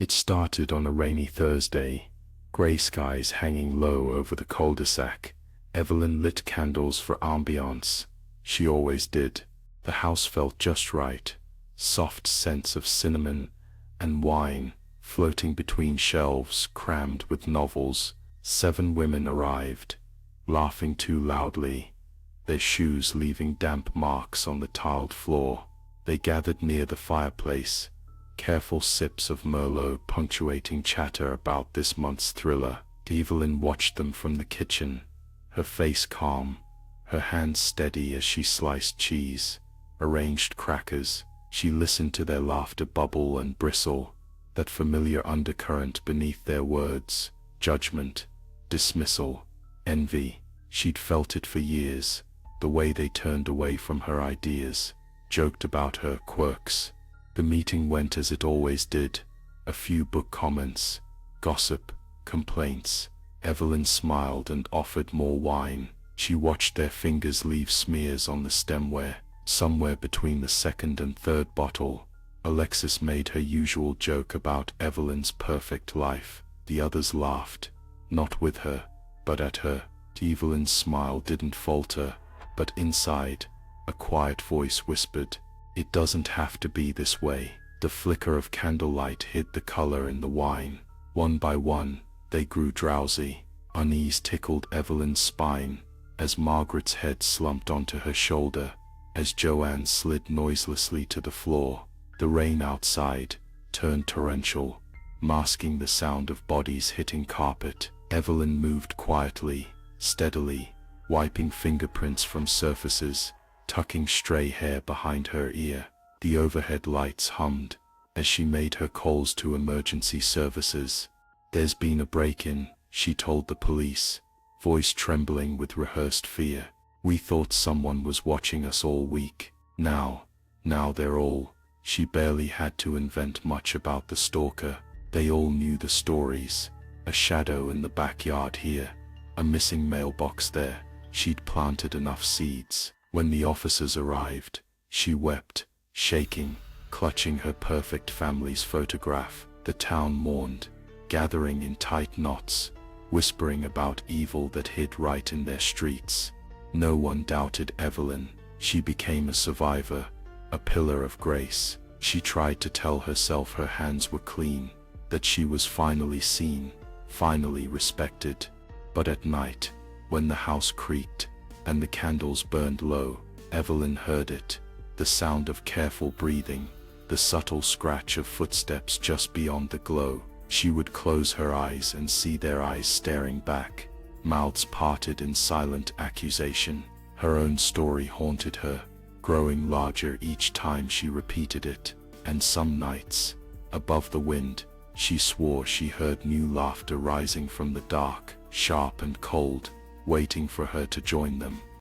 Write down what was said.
It started on a rainy Thursday, grey skies hanging low over the cul-de-sac. Evelyn lit candles for ambiance. She always did. The house felt just right. Soft scents of cinnamon and wine floating between shelves crammed with novels. 7 women arrived, laughing too loudly, their shoes leaving damp marks on the tiled floor. They gathered near the fireplace, careful sips of Merlot punctuating chatter about this month's thriller. Evelyn watched them from the kitchen, her face calm, her hands steady as she sliced cheese, arranged crackers. She listened to their laughter bubble and bristle, that familiar undercurrent beneath their words. Judgment, dismissal, envy. She'd felt it for years, the way they turned away from her ideas, joked about her quirks. The meeting went as it always did. A few book comments, gossip, complaints. Evelyn smiled and offered more wine. She watched their fingers leave smears on the stemware. Somewhere between the second and third bottle, Alexis made her usual joke about Evelyn's perfect life. The others laughed, not with her, but at her. Evelyn's smile didn't falter, but inside, a quiet voice whispered, "It doesn't have to be this way." The flicker of candlelight hid the color in the wine. One by one, they grew drowsy. Unease tickled Evelyn's spine, as Margaret's head slumped onto her shoulder, as Joanne slid noiselessly to the floor. The rain outside turned torrential, masking the sound of bodies hitting carpet. Evelyn moved quietly, steadily, wiping fingerprints from surfaces, tucking stray hair behind her ear. The overhead lights hummed as she made her calls to emergency services. "There's been a break-in," she told the police, voice trembling with rehearsed fear. "We thought someone was watching us all week. Now they're all..." She barely had to invent much about the stalker. They all knew the stories. A shadow in the backyard here, a missing mailbox there. She'd planted enough seeds. When the officers arrived, she wept, shaking, clutching her perfect family's photograph. The town mourned, gathering in tight knots, whispering about evil that hid right in their streets. No one doubted Evelyn. She became a survivor, a pillar of grace. She tried to tell herself her hands were clean, that she was finally seen, finally respected. But at night, when the house creaked and the candles burned low, Evelyn heard it, the sound of careful breathing, the subtle scratch of footsteps just beyond the glow. She would close her eyes and see their eyes staring back, mouths parted in silent accusation. Her own story haunted her, growing larger each time she repeated it. And some nights, above the wind, she swore she heard new laughter rising from the dark, sharp and cold, waiting for her to join them.